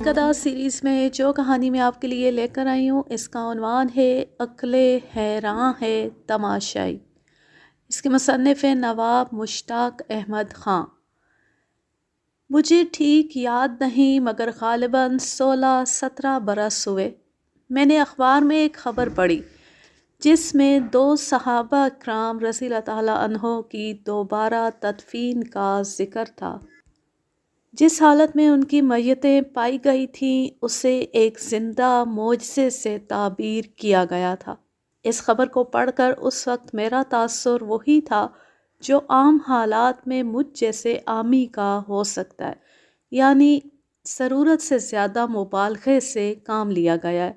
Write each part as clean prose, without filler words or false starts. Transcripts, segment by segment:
گدا سیریز میں جو کہانی میں آپ کے لیے لے کر آئی ہوں اس کا عنوان ہے عقل حیراں ہے تماشائی۔ اس کے مصنف ہیں نواب مشتاق احمد خان۔ مجھے ٹھیک یاد نہیں مگر غالباً 16-17 برس ہوئے، میں نے اخبار میں ایک خبر پڑھی جس میں 2 صحابہ اکرام رضی اللہ تعالیٰ عنہ کی دوبارہ تدفین کا ذکر تھا۔ جس حالت میں ان کی میتیں پائی گئی تھیں اسے ایک زندہ معجزے سے تعبیر کیا گیا تھا۔ اس خبر کو پڑھ کر اس وقت میرا تاثر وہی تھا جو عام حالات میں مجھ جیسے عامی کا ہو سکتا ہے، یعنی ضرورت سے زیادہ مبالغے سے کام لیا گیا ہے۔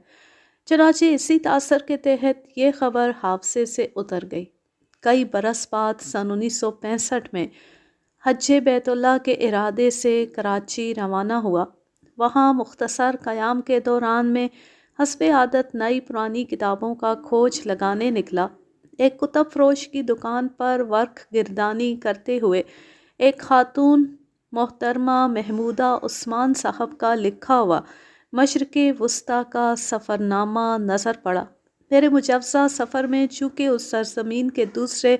چنانچہ اسی تاثر کے تحت یہ خبر حافظے سے اتر گئی۔ کئی برس بعد سن 1965 میں حج بیت اللہ کے ارادے سے کراچی روانہ ہوا۔ وہاں مختصر قیام کے دوران میں حسب عادت نئی پرانی کتابوں کا کھوج لگانے نکلا۔ ایک کتب فروش کی دکان پر ورق گردانی کرتے ہوئے ایک خاتون محترمہ محمودہ عثمان صاحب کا لکھا ہوا مشرق وسطیٰ کا سفرنامہ نظر پڑا۔ میرے مجوزہ سفر میں چونکہ اس سرزمین کے دوسرے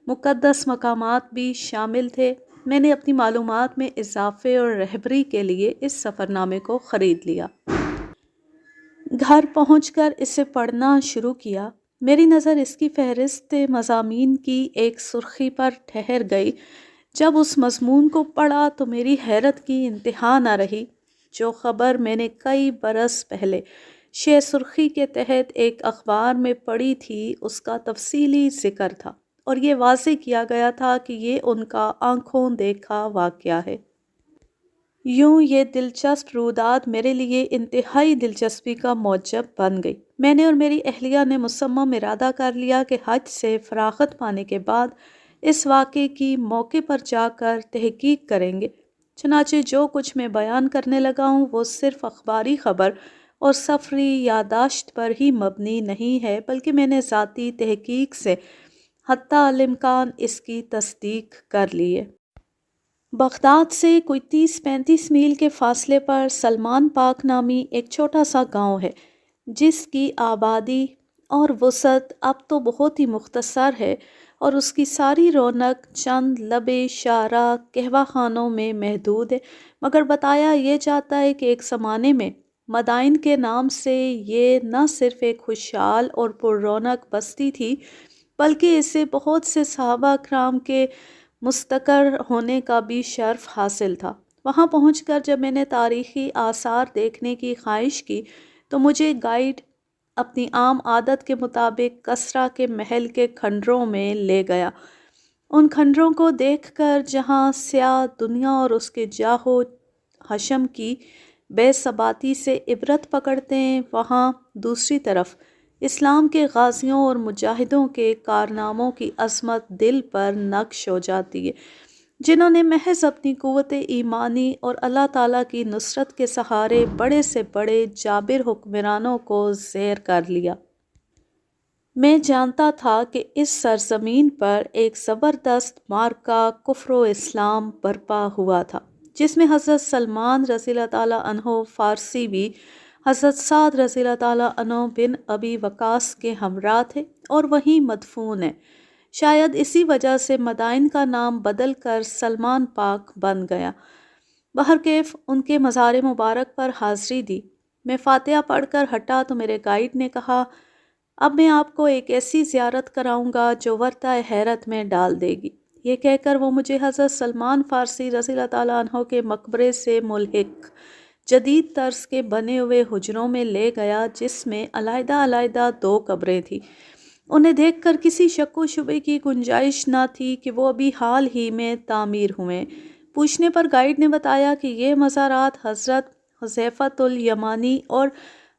مقدس مقامات بھی شامل تھے، میں نے اپنی معلومات میں اضافے اور رہبری کے لیے اس سفرنامے کو خرید لیا۔ گھر پہنچ کر اسے پڑھنا شروع کیا۔ میری نظر اس کی فہرست مضامین کی ایک سرخی پر ٹھہر گئی۔ جب اس مضمون کو پڑھا تو میری حیرت کی انتہا نہ رہی۔ جو خبر میں نے کئی برس پہلے شہ سرخی کے تحت ایک اخبار میں پڑھی تھی اس کا تفصیلی ذکر تھا، اور یہ واضح کیا گیا تھا کہ یہ ان کا آنکھوں دیکھا واقعہ ہے۔ یوں یہ دلچسپ رویداد میرے لیے انتہائی دلچسپی کا موجب بن گئی۔ میں نے اور میری اہلیہ نے مصمم ارادہ کر لیا کہ حج سے فراغت پانے کے بعد اس واقعے کی موقع پر جا کر تحقیق کریں گے۔ چنانچہ جو کچھ میں بیان کرنے لگا ہوں وہ صرف اخباری خبر اور سفری یادداشت پر ہی مبنی نہیں ہے، بلکہ میں نے ذاتی تحقیق سے حتی الامکان اس کی تصدیق کر لی ہے۔ بغداد سے کوئی 30-35 میل کے فاصلے پر سلمان پاک نامی ایک چھوٹا سا گاؤں ہے جس کی آبادی اور وسعت اب تو بہت ہی مختصر ہے، اور اس کی ساری رونق چند لب شارع قہوہ خانوں میں محدود ہے۔ مگر بتایا یہ جاتا ہے کہ ایک زمانے میں مدائن کے نام سے یہ نہ صرف ایک خوشحال اور پر رونق بستی تھی بلکہ اسے بہت سے صحابہ کرام کے مستقر ہونے کا بھی شرف حاصل تھا۔ وہاں پہنچ کر جب میں نے تاریخی آثار دیکھنے کی خواہش کی تو مجھے گائیڈ اپنی عام عادت کے مطابق کسریٰ کے محل کے کھنڈروں میں لے گیا۔ ان کھنڈروں کو دیکھ کر جہاں سیاح دنیا اور اس کے جاہ و حشم کی بے ثباتی سے عبرت پکڑتے ہیں، وہاں دوسری طرف اسلام کے غازیوں اور مجاہدوں کے کارناموں کی عظمت دل پر نقش ہو جاتی ہے، جنہوں نے محض اپنی قوت ایمانی اور اللہ تعالیٰ کی نصرت کے سہارے بڑے سے بڑے جابر حکمرانوں کو زیر کر لیا۔ میں جانتا تھا کہ اس سرزمین پر ایک زبردست معرکہ کفر و اسلام برپا ہوا تھا، جس میں حضرت سلمان رضی اللہ تعالیٰ عنہ فارسی بھی حضرت سعد رضی اللہ تعالیٰ عنہ بن ابی وقاص کے ہمراہ تھے اور وہیں مدفون ہیں۔ شاید اسی وجہ سے مدائن کا نام بدل کر سلمان پاک بن گیا۔ بہرکیف ان کے مزار مبارک پر حاضری دی۔ میں فاتحہ پڑھ کر ہٹا تو میرے گائیڈ نے کہا، اب میں آپ کو ایک ایسی زیارت کراؤں گا جو ورطہ حیرت میں ڈال دے گی۔ یہ کہہ کر وہ مجھے حضرت سلمان فارسی رضی اللہ تعالیٰ عنہ کے مقبرے سے ملحق جدید طرز کے بنے ہوئے حجروں میں لے گیا، جس میں علیحدہ علیحدہ 2 قبریں تھیں۔ انہیں دیکھ کر کسی شک و شبے کی گنجائش نہ تھی کہ وہ ابھی حال ہی میں تعمیر ہوئے۔ پوچھنے پر گائیڈ نے بتایا کہ یہ مزارات حضرت حذیفۃ الیمانی اور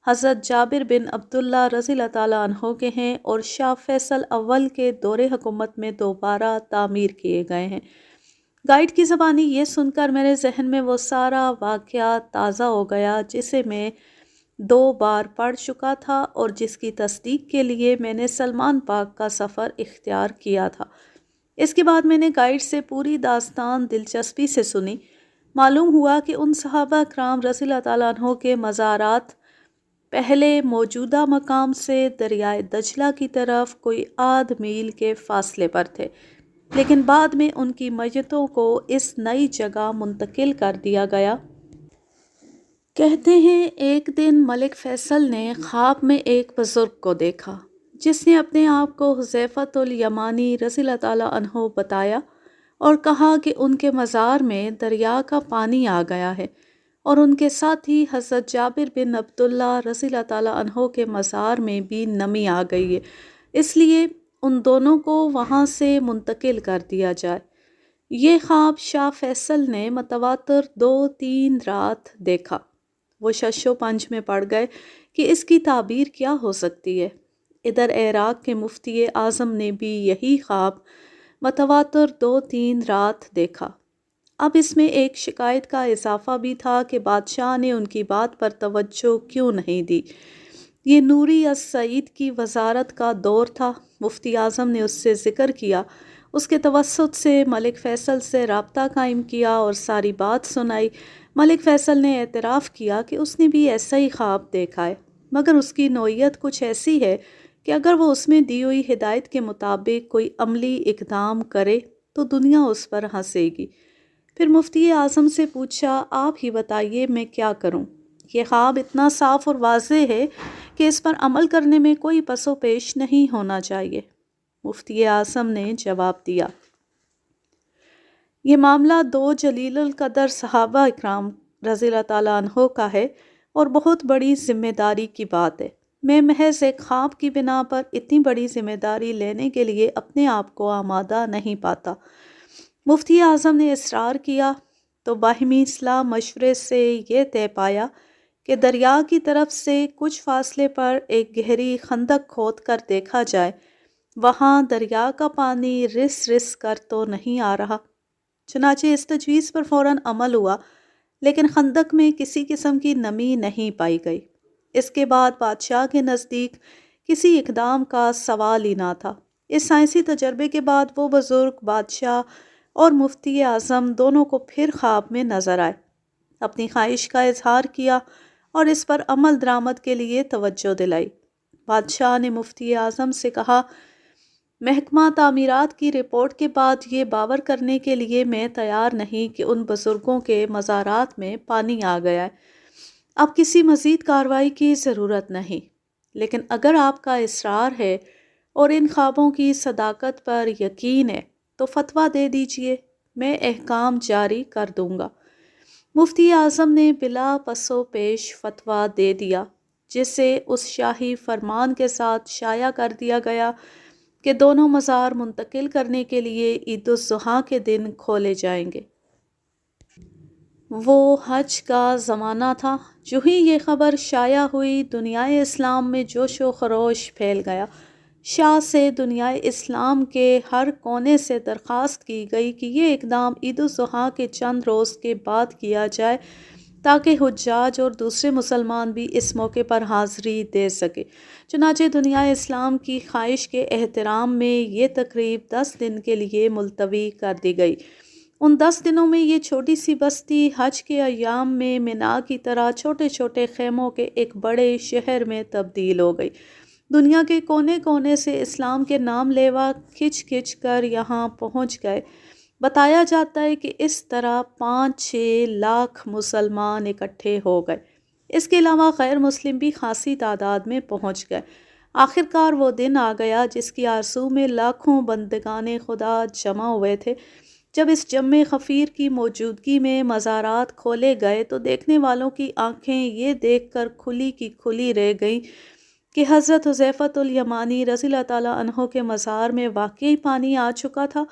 حضرت جابر بن عبداللہ رضی اللہ تعالیٰ عنہ کے ہیں اور شاہ فیصل اول کے دور حکومت میں دوبارہ تعمیر کیے گئے ہیں۔ گائیڈ کی زبانی یہ سن کر میرے ذہن میں وہ سارا واقعہ تازہ ہو گیا جسے میں 2 بار پڑھ چکا تھا اور جس کی تصدیق کے لیے میں نے سلمان پاک کا سفر اختیار کیا تھا۔ اس کے بعد میں نے گائیڈ سے پوری داستان دلچسپی سے سنی۔ معلوم ہوا کہ ان صحابہ کرام رضی اللہ تعالیٰ عنہ کے مزارات پہلے موجودہ مقام سے دریائے دجلہ کی طرف کوئی آدھ میل کے فاصلے پر تھے، لیکن بعد میں ان کی میتوں کو اس نئی جگہ منتقل کر دیا گیا۔ کہتے ہیں ایک دن ملک فیصل نے خواب میں ایک بزرگ کو دیکھا جس نے اپنے آپ کو حذیفۃ الیمانی رضی اللہ تعالیٰ عنہ بتایا اور کہا کہ ان کے مزار میں دریا کا پانی آ گیا ہے، اور ان کے ساتھ ہی حضرت جابر بن عبداللہ رضی اللہ تعالیٰ عنہ کے مزار میں بھی نمی آ گئی ہے، اس لیے ان دونوں کو وہاں سے منتقل کر دیا جائے۔ یہ خواب شاہ فیصل نے متواتر 2-3 رات دیکھا۔ وہ شش و پنج میں پڑ گئے کہ اس کی تعبیر کیا ہو سکتی ہے۔ ادھر عراق کے مفتی اعظم نے بھی یہی خواب متواتر 2-3 رات دیکھا۔ اب اس میں ایک شکایت کا اضافہ بھی تھا کہ بادشاہ نے ان کی بات پر توجہ کیوں نہیں دی۔ یہ نوری السعید کی وزارت کا دور تھا۔ مفتی اعظم نے اس سے ذکر کیا، اس کے توسط سے ملک فیصل سے رابطہ قائم کیا اور ساری بات سنائی۔ ملک فیصل نے اعتراف کیا کہ اس نے بھی ایسا ہی خواب دیکھا ہے، مگر اس کی نوعیت کچھ ایسی ہے کہ اگر وہ اس میں دی ہوئی ہدایت کے مطابق کوئی عملی اقدام کرے تو دنیا اس پر ہنسے گی۔ پھر مفتی اعظم سے پوچھا، آپ ہی بتائیے میں کیا کروں؟ یہ خواب اتنا صاف اور واضح ہے کہ اس پر عمل کرنے میں کوئی پس و پیش نہیں ہونا چاہیے۔ مفتی اعظم نے جواب دیا، یہ معاملہ 2 جلیل القدر صحابہ اکرام رضی اللہ تعالیٰ عنہ کا ہے اور بہت بڑی ذمہ داری کی بات ہے۔ میں محض ایک خواب کی بنا پر اتنی بڑی ذمہ داری لینے کے لیے اپنے آپ کو آمادہ نہیں پاتا۔ مفتی اعظم نے اصرار کیا تو باہمی صلاح مشورے سے یہ طے پایا کہ دریا کی طرف سے کچھ فاصلے پر ایک گہری خندق کھود کر دیکھا جائے، وہاں دریا کا پانی رس رس کر تو نہیں آ رہا۔ چنانچہ اس تجویز پر فوراً عمل ہوا، لیکن خندق میں کسی قسم کی نمی نہیں پائی گئی۔ اس کے بعد بادشاہ کے نزدیک کسی اقدام کا سوال ہی نہ تھا۔ اس سائنسی تجربے کے بعد وہ بزرگ بادشاہ اور مفتی اعظم دونوں کو پھر خواب میں نظر آئے، اپنی خواہش کا اظہار کیا اور اس پر عمل درآمد کے لیے توجہ دلائی۔ بادشاہ نے مفتی اعظم سے کہا، محکمہ تعمیرات کی رپورٹ کے بعد یہ باور کرنے کے لیے میں تیار نہیں کہ ان بزرگوں کے مزارات میں پانی آ گیا ہے۔ اب کسی مزید کارروائی کی ضرورت نہیں، لیکن اگر آپ کا اصرار ہے اور ان خوابوں کی صداقت پر یقین ہے تو فتویٰ دے دیجئے، میں احکام جاری کر دوں گا۔ مفتی اعظم نے بلا پس و پیش فتویٰ دے دیا، جسے اس شاہی فرمان کے ساتھ شائع کر دیا گیا کہ دونوں مزار منتقل کرنے کے لیے عید الاضحیٰ کے دن کھولے جائیں گے۔ وہ حج کا زمانہ تھا۔ جو ہی یہ خبر شائع ہوئی، دنیائے اسلام میں جوش و خروش پھیل گیا۔ شاہ سے دنیائے اسلام کے ہر کونے سے درخواست کی گئی کہ یہ اقدام عید الاضحیٰ کے چند روز کے بعد کیا جائے تاکہ حجاج اور دوسرے مسلمان بھی اس موقع پر حاضری دے سکے۔ چنانچہ دنیائے اسلام کی خواہش کے احترام میں یہ تقریب 10 دن کے لیے ملتوی کر دی گئی۔ ان 10 دنوں میں یہ چھوٹی سی بستی حج کے ایام میں مینا کی طرح چھوٹے چھوٹے خیموں کے ایک بڑے شہر میں تبدیل ہو گئی۔ دنیا کے کونے کونے سے اسلام کے نام لیوا کھچ کھچ کر یہاں پہنچ گئے۔ بتایا جاتا ہے کہ اس طرح 5-6 لاکھ مسلمان اکٹھے ہو گئے۔ اس کے علاوہ غیر مسلم بھی خاصی تعداد میں پہنچ گئے۔ آخر کار وہ دن آ گیا جس کی آرزو میں لاکھوں بندگان خدا جمع ہوئے تھے۔ جب اس جمع خفیر کی موجودگی میں مزارات کھولے گئے تو دیکھنے والوں کی آنکھیں یہ دیکھ کر کھلی کی کھلی رہ گئیں کہ حضرت حذیفۃ الیمانی رضی اللہ تعالیٰ عنہ کے مزار میں واقعی پانی آ چکا تھا،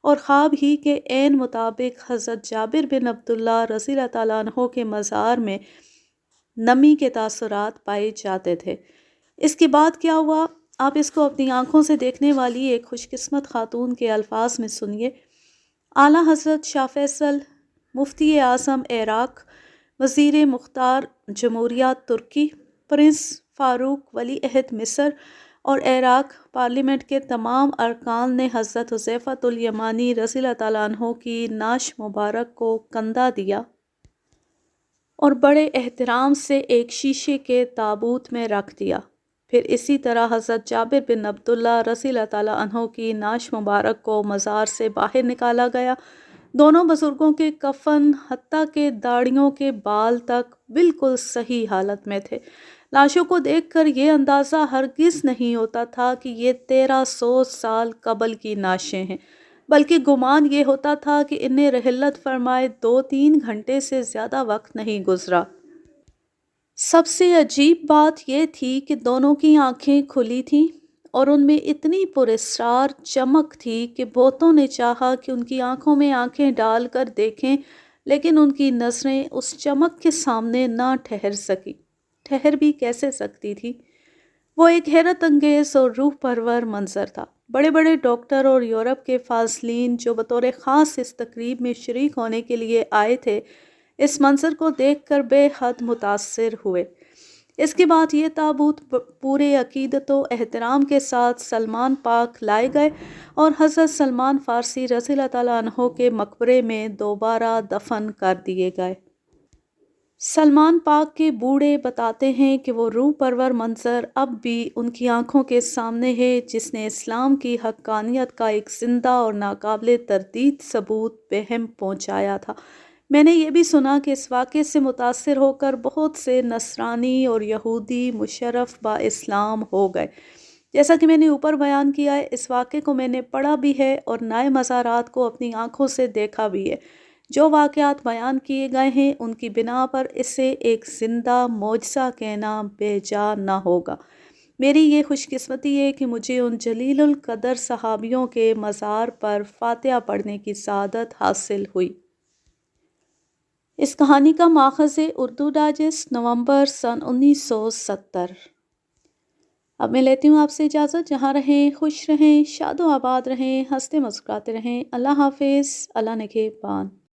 اور خواب ہی کے عین مطابق حضرت جابر بن عبداللہ رضی اللہ تعالیٰ عنہ کے مزار میں نمی کے تاثرات پائے جاتے تھے۔ اس کے بعد کیا ہوا، آپ اس کو اپنی آنکھوں سے دیکھنے والی ایک خوش قسمت خاتون کے الفاظ میں سنیے۔ اعلیٰ حضرت شاہ فیصل مفتی اعظم عراق، وزیر مختار جمہوریہ ترکی، پرنس فاروق ولی عہد مصر اور عراق پارلیمنٹ کے تمام ارکان نے حضرت حذیفہ الیمانی رضی اللہ تعالیٰ عنہ کی نعش مبارک کو کندھا دیا اور بڑے احترام سے ایک شیشے کے تابوت میں رکھ دیا۔ پھر اسی طرح حضرت جابر بن عبداللہ رضی اللہ تعالیٰ عنہ کی نعش مبارک کو مزار سے باہر نکالا گیا۔ دونوں بزرگوں کے کفن حتیٰ کہ داڑھیوں کے بال تک بالکل صحیح حالت میں تھے۔ لاشوں کو دیکھ کر یہ اندازہ ہرگز نہیں ہوتا تھا کہ یہ 1300 سال قبل کی نعشیں ہیں، بلکہ گمان یہ ہوتا تھا کہ انہیں رحلت فرمائے 2-3 گھنٹے سے زیادہ وقت نہیں گزرا۔ سب سے عجیب بات یہ تھی کہ دونوں کی آنکھیں کھلی تھیں اور ان میں اتنی پراسرار چمک تھی کہ بہتوں نے چاہا کہ ان کی آنکھوں میں آنکھیں ڈال کر دیکھیں، لیکن ان کی نظریں اس چمک کے سامنے نہ ٹھہر بھی کیسے سکتی تھی۔ وہ ایک حیرت انگیز اور روح پرور منظر تھا۔ بڑے بڑے ڈاکٹر اور یورپ کے فاضلین جو بطور خاص اس تقریب میں شریک ہونے کے لیے آئے تھے، اس منظر کو دیکھ کر بے حد متاثر ہوئے۔ اس کے بعد یہ تابوت پورے عقیدت و احترام کے ساتھ سلمان پاک لائے گئے اور حضرت سلمان فارسی رضی اللہ تعالیٰ عنہ کے مقبرے میں دوبارہ دفن کر دیے گئے۔ سلمان پاک کے بوڑھے بتاتے ہیں کہ وہ روح پرور منظر اب بھی ان کی آنکھوں کے سامنے ہے، جس نے اسلام کی حقانیت کا ایک زندہ اور ناقابل تردید ثبوت بہم پہنچایا تھا۔ میں نے یہ بھی سنا کہ اس واقعے سے متاثر ہو کر بہت سے نصرانی اور یہودی مشرف با اسلام ہو گئے۔ جیسا کہ میں نے اوپر بیان کیا ہے، اس واقعے کو میں نے پڑھا بھی ہے اور نئے مزارات کو اپنی آنکھوں سے دیکھا بھی ہے۔ جو واقعات بیان کیے گئے ہیں ان کی بنا پر اسے ایک زندہ معجزہ کہنا بے جا نہ ہوگا۔ میری یہ خوش قسمتی ہے کہ مجھے ان جلیل القدر صحابیوں کے مزار پر فاتحہ پڑھنے کی سعادت حاصل ہوئی۔ اس کہانی کا ماخذ ہے اردو ڈائجسٹ، نومبر سن 1970۔ اب میں لیتی ہوں آپ سے اجازت۔ جہاں رہیں خوش رہیں، شاد و آباد رہیں، ہنستے مسکراتے رہیں۔ اللہ حافظ، اللہ نگہبان۔